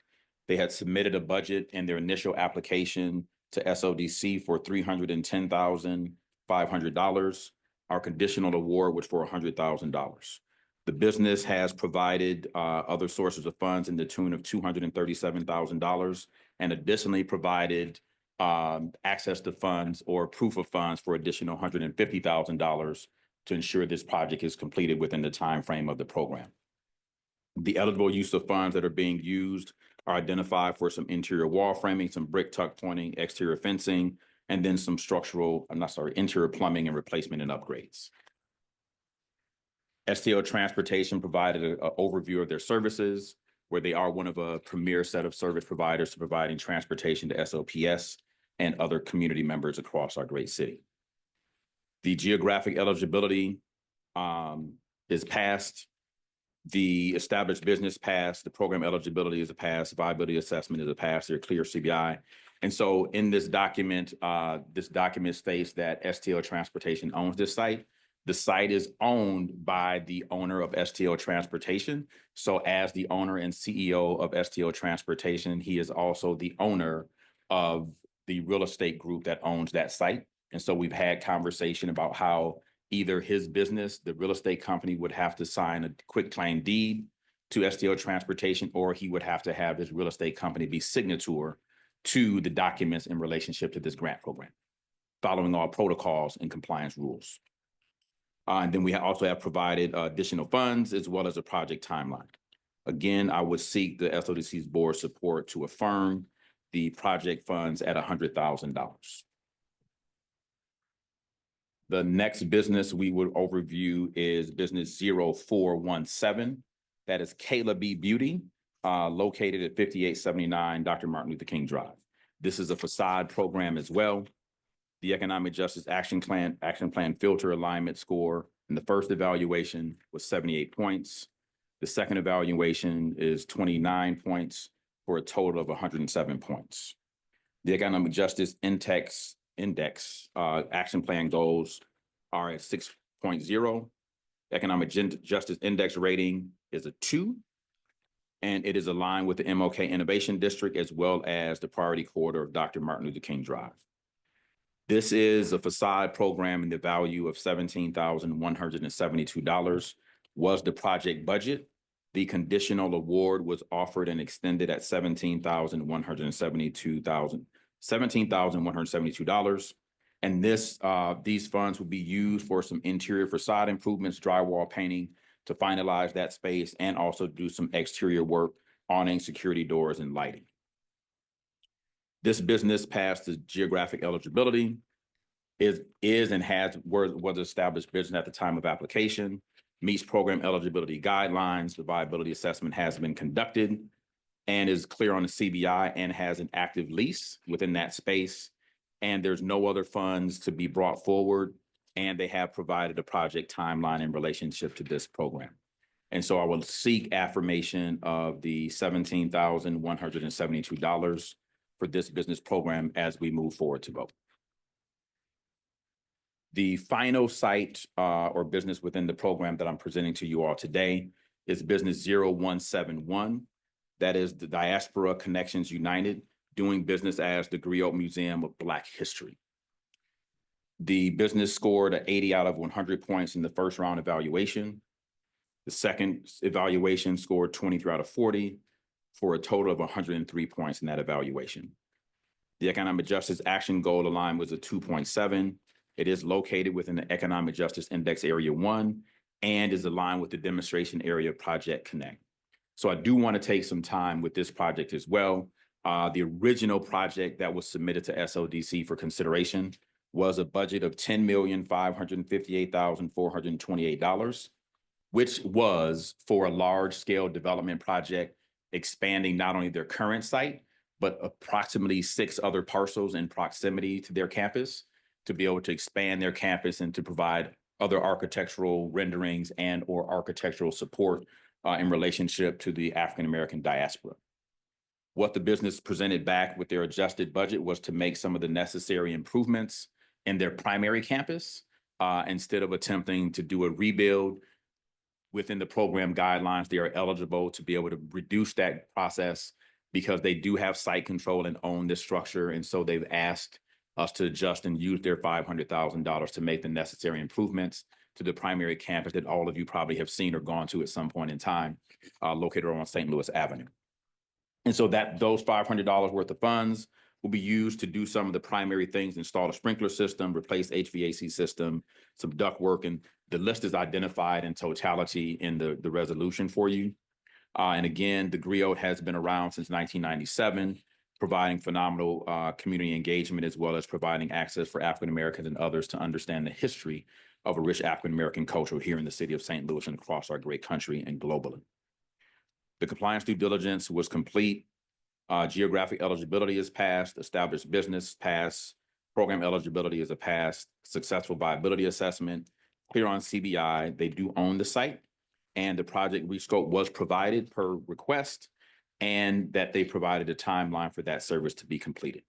They had submitted a budget in their initial application to SLDC for $310,500. Our conditional award was for $100,000. The business has provided other sources of funds in the tune of $237,000 and additionally provided access to funds or proof of funds for additional $150,000 to ensure this project is completed within the time frame of the program. The eligible use of funds that are being used are identified for some interior wall framing, some brick tuck pointing, exterior fencing, and then some interior plumbing and replacement and upgrades. STL Transportation provided an overview of their services, where they are one of a premier set of service providers to providing transportation to SOPS and other community members across our great city. The geographic eligibility is passed. The established business passed. The program eligibility is a pass. Viability assessment is a pass. They're clear CBI. And so in this document states that STL Transportation owns this site. The site is owned by the owner of STL Transportation. So as the owner and CEO of STL Transportation, he is also the owner of the real estate group that owns that site. And so we've had conversation about how either his business, the real estate company, would have to sign a quitclaim deed to STL Transportation, or he would have to have his real estate company be signature to the documents in relationship to this grant program, following all protocols and compliance rules. And then we also have provided additional funds as well as a project timeline. Again, I would seek the SLDC's board support to affirm the project funds at $100,000. The next business we would overview is business 0417. That is Kayla B Beauty, located at 5879 Dr. Martin Luther King Drive. This is a facade program as well. The Economic Justice Action Plan filter alignment score in the first evaluation was 78 points. The second evaluation is 29 points for a total of 107 points. The Economic Justice Index action plan goals are at 6.0. Economic Justice Index rating is a 2, and it is aligned with the MLK Innovation District as well as the priority corridor of Dr. Martin Luther King Drive. This is a facade program in the value of $17,172 was the project budget. The conditional award was offered and extended at $17,172. And these funds will be used for some interior facade improvements, drywall painting to finalize that space, and also do some exterior work, awning, security doors, and lighting. This business passed the geographic eligibility, was established business at the time of application, meets program eligibility guidelines. The viability assessment has been conducted and is clear on the CBI and has an active lease within that space. and there's no other funds to be brought forward, and they have provided a project timeline in relationship to this program. And so I will seek affirmation of the $17,172 for this business program as we move forward to vote. The final site or business within the program that I'm presenting to you all today is business 0171. That is the Diaspora Connections United, doing business as the Griot Museum of Black History. The business scored an 80 out of 100 points in the first round evaluation. The second evaluation scored 23 out of 40 for a total of 103 points in that evaluation. The Economic Justice Action Goal aligned was a 2.7. It is located within the Economic Justice Index Area 1 and is aligned with the demonstration area Project Connect. So I do want to take some time with this project as well. The original project that was submitted to SLDC for consideration was a budget of $10,558,428, which was for a large-scale development project expanding not only their current site, but approximately 6 other parcels in proximity to their campus to be able to expand their campus and to provide other architectural renderings and or architectural support in relationship to the African-American diaspora. What the business presented back with their adjusted budget was to make some of the necessary improvements in their primary campus instead of attempting to do a rebuild. Within the program guidelines, they are eligible to be able to reduce that process because they do have site control and own this structure. And so they've asked us to adjust and use their $500,000 to make the necessary improvements to the primary campus that all of you probably have seen or gone to at some point in time, located on St. Louis Avenue. And so that those $500 worth of funds will be used to do some of the primary things, install a sprinkler system, replace HVAC system, some duct work, and the list is identified in totality in the resolution for you. And again, the Griot has been around since 1997, providing phenomenal community engagement, as well as providing access for African-Americans and others to understand the history of a rich African-American culture here in the city of St. Louis and across our great country and globally. The compliance due diligence was complete. Geographic eligibility is passed, established business passed, program eligibility is a pass, successful viability assessment, clear on CBI. They do own the site, and the project rescope was provided per request, and that they provided a timeline for that service to be completed.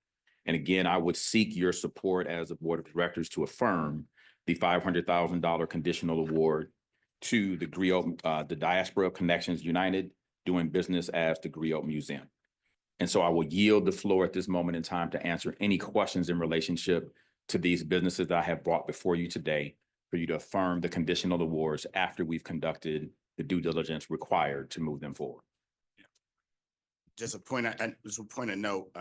And again, I would seek your support as a board of directors to affirm the $500,000 conditional award to the Griot, the Diaspora Connections United, doing business as the Griot Museum. And so I will yield the floor at this moment in time to answer any questions in relationship to these businesses that I have brought before you today for you to affirm the conditional awards after we've conducted the due diligence required to move them forward. Just a point of note,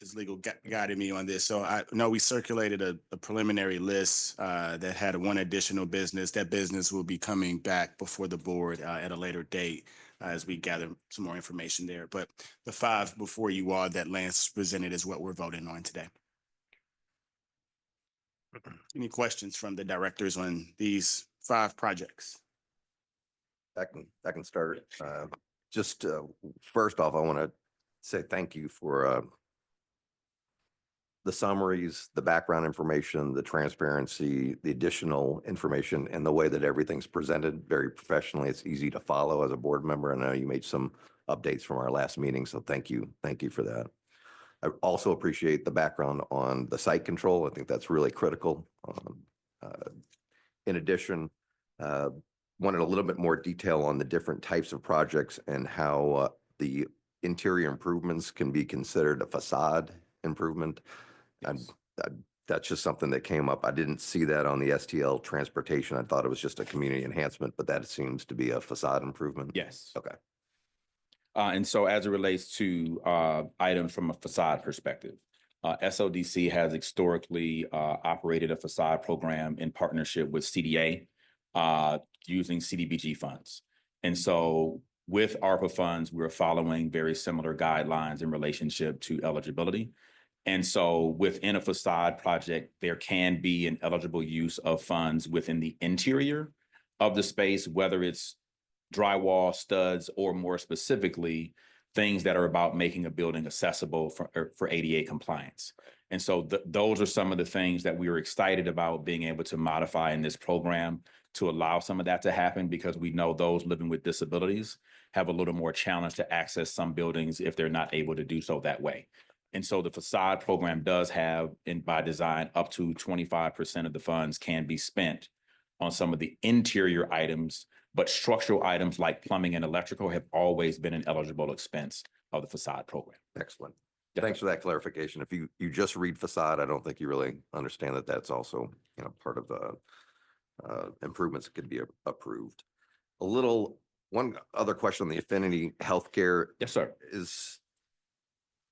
this legal guided me on this. So I know we circulated a preliminary list that had one additional business. That business will be coming back before the board at a later date as we gather some more information there. But the 5 before you all that Lance presented is what we're voting on today. Any questions from the directors on these 5 projects? I can start. First off, I want to say thank you for the summaries, the background information, the transparency, the additional information, and the way that everything's presented very professionally. It's easy to follow as a board member. I know you made some updates from our last meeting, so thank you. Thank you for that. I also appreciate the background on the site control. I think that's really critical. In addition, wanted a little bit more detail on the different types of projects and how the interior improvements can be considered a facade improvement. And that's just something that came up. I didn't see that on the STL transportation. I thought it was just a community enhancement, but that seems to be a facade improvement. Yes. Okay. And so as it relates to items from a facade perspective, SLDC has historically operated a facade program in partnership with CDA using CDBG funds. And so with ARPA funds, we're following very similar guidelines in relationship to eligibility. And so within a facade project, there can be an eligible use of funds within the interior of the space, whether it's drywall, studs, or more specifically, things that are about making a building accessible for ADA compliance. And so those are some of the things that we were excited about being able to modify in this program to allow some of that to happen, because we know those living with disabilities have a little more challenge to access some buildings if they're not able to do so that way. And so the facade program does have, by design, up to 25% of the funds can be spent on some of the interior items, but structural items like plumbing and electrical have always been an eligible expense of the facade program. Excellent. Yes, Thanks sir. for that clarification. If you just read facade, I don't think you really understand that that's also, part of improvements that could be approved. One other question on the Affinity Healthcare Yes, sir. is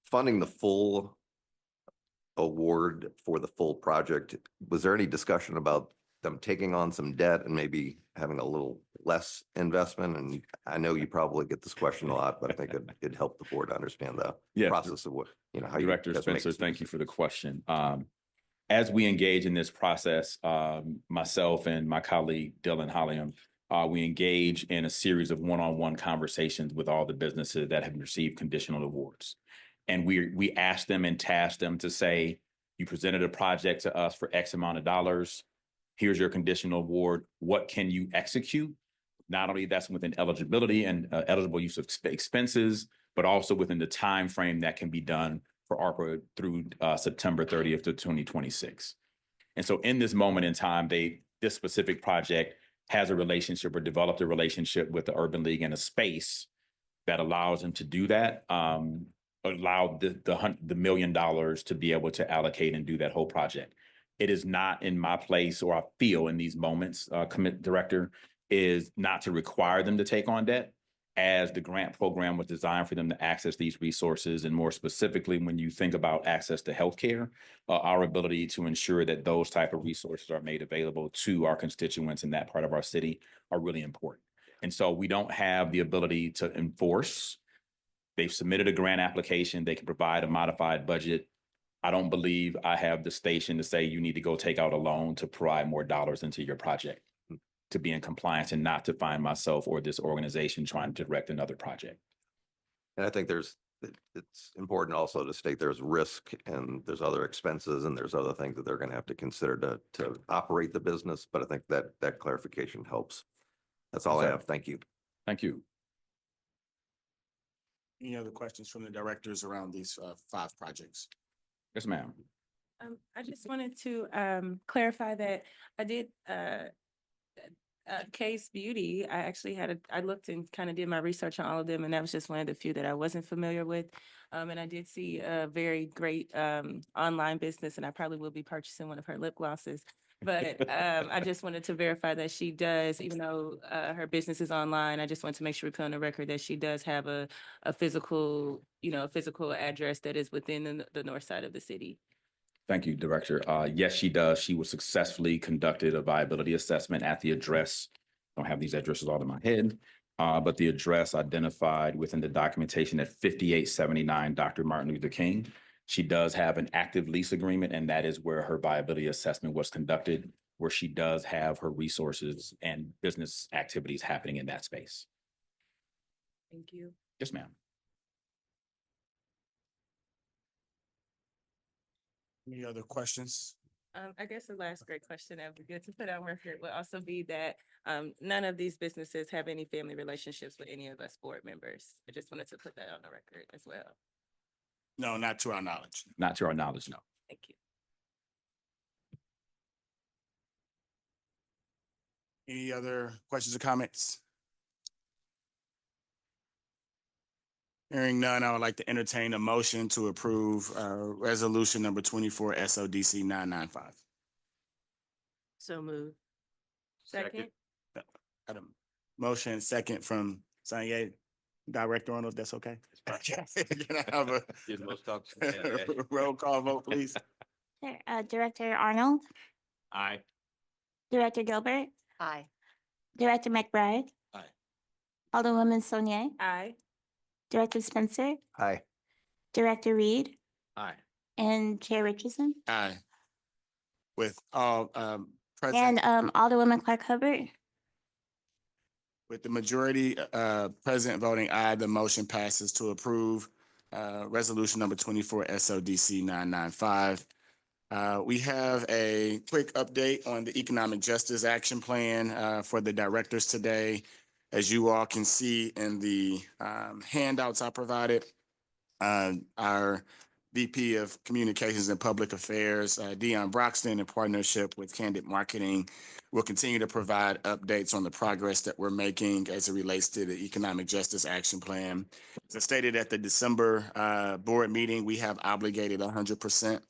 funding the full award for the full project. Was there any discussion about them taking on some debt and maybe having a little less investment? And I know you probably get this question a lot, but I think it'd help the board to understand the Yes. process of what, how you Director guys make Spencer, this thank you for the decision. question. As we engage in this process, myself and my colleague Dylan Holliam, we engage in a series of one-on-one conversations with all the businesses that have received conditional awards. And we ask them and task them to say, you presented a project to us for X amount of dollars. Here's your conditional award. What can you execute? Not only that's within eligibility and eligible use of expenses, but also within the time frame that can be done for ARPA through September 30th of 2026. And so in this moment in time, this specific project has a relationship or developed a relationship with the Urban League and a space that allows them to do that, allowed the $1 million to be able to allocate and do that whole project. It is not in my place, or I feel in these moments, Director, is not to require them to take on debt, as the grant program was designed for them to access these resources. And more specifically, when you think about access to healthcare, our ability to ensure that those type of resources are made available to our constituents in that part of our city are really important. And so we don't have the ability to enforce. They've submitted a grant application. They can provide a modified budget. I don't believe I have the station to say you need to go take out a loan to provide more dollars into your project to be in compliance, and not to find myself or this organization trying to direct another project. And I think it's important also to state there's risk and there's other expenses and there's other things that they're going to have to consider to operate the business. But I think that clarification helps. That's all I have. Thank you. Thank you. Any other questions from the directors around these 5 projects? Yes, ma'am. I just wanted to clarify that I did Case Beauty. I actually I looked and kind of did my research on all of them, and that was just one of the few that I wasn't familiar with. And I did see a very great online business, and I probably will be purchasing one of her lip glosses. But I just wanted to verify that she does, even though her business is online, I just want to make sure we put on the record that she does have a physical, a physical address that is within the north side of the city. Thank you, Director. Yes, she does. She was successfully conducted a viability assessment at the address. I don't have these addresses all in my head, but the address identified within the documentation at 5879 Dr. Martin Luther King. She does have an active lease agreement, and that is where her viability assessment was conducted, where she does have her resources and business activities happening in that space. Thank you. Yes, ma'am. Any other questions? I guess the last great question that would be good to put on record would also be that none of these businesses have any family relationships with any of us board members. I just wanted to put that on the record as well. No, not to our knowledge. Not to our knowledge, no. Thank you. Any other questions or comments? Hearing none, I would like to entertain a motion to approve resolution number 24 SLDC 995. So moved. Second. Adam, motion second from Sanye. Director Arnold, that's okay? Can I have a Yes, most talks. roll call vote, please? Sure. Director Arnold, Aye. Director Gilbert, Aye. Director McBride. Aye. Alderwoman Sonier, Aye. Director Spencer, Hi. Director Reed, Aye. and Chair Richardson, Aye. With all and present, Alderwoman Clark Hubbard. With the majority present voting aye, the motion passes to approve resolution number 24 SLDC 995. We have a quick update on the Economic Justice Action Plan for the directors today. As you all can see in the handouts I provided, our VP of Communications and Public Affairs, Dion Broxton, in partnership with Candid Marketing, will continue to provide updates on the progress that we're making as it relates to the Economic Justice Action Plan. As I stated at the December board meeting, we have obligated 100%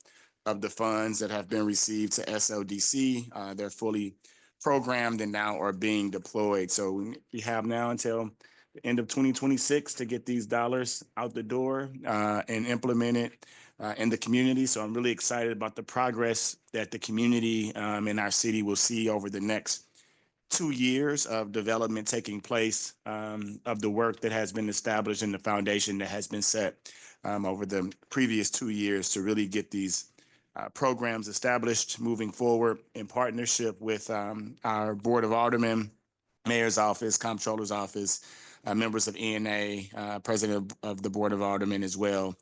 of the funds that have been received to SLDC. They're fully programmed and now are being deployed. So we have now until the end of 2026 to get these dollars out the door and implemented in the community. So I'm really excited about the progress that the community in our city will see over the next 2 years of development taking place, of the work that has been established and the foundation that has been set over the previous 2 years to really get these programs established moving forward in partnership with our Board of Aldermen, Mayor's Office, Comptroller's Office, members of ENA, President of the Board of Aldermen as well,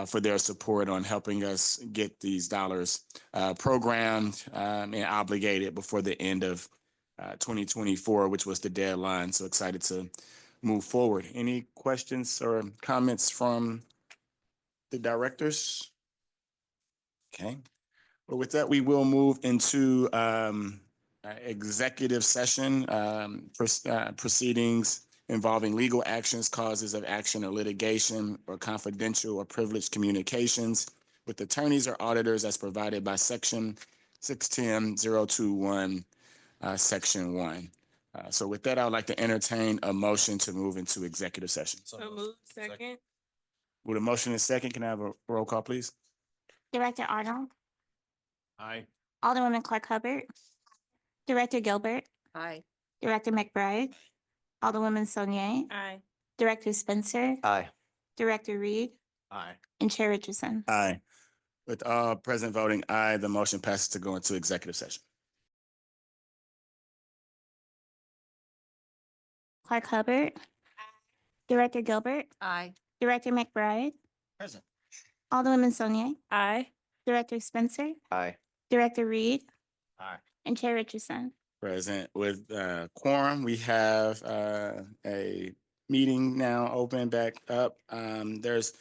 for their support on helping us get these dollars programmed and obligated before the end of 2024, which was the deadline. So excited to move forward. Any questions or comments from the directors? Okay. Well, with that, we will move into executive session proceedings involving legal actions, causes of action or litigation, or confidential or privileged communications with attorneys or auditors as provided by section 610-021, section 1. So with that, I would like to entertain a motion to move into executive session. So moved. Second. With a motion and second, can I have a roll call, please? Director Arnold, Aye. Alderwoman Clark Hubbard, Director Gilbert, Aye. Director McBride, Alderwoman Saunier, Aye. Director Spencer, Aye. Director Reed, Aye. and Chair Richardson. Aye. With all present voting aye, the motion passes to go into executive session. Clark Hubbard, Director Gilbert, Aye. Director McBride, Present. Alderwoman Saunier, Aye. Director Spencer, Aye. Director Reed, Aye. and Chair Richardson. Present with quorum, we have a meeting now open back up. There's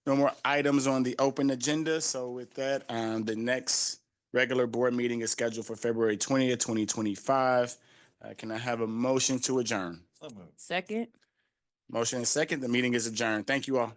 no more items on the open agenda. So with that, the next regular board meeting is scheduled for February 20th, 2025. Can I have a motion to adjourn? So moved. Second. Motion and second, the meeting is adjourned. Thank you all.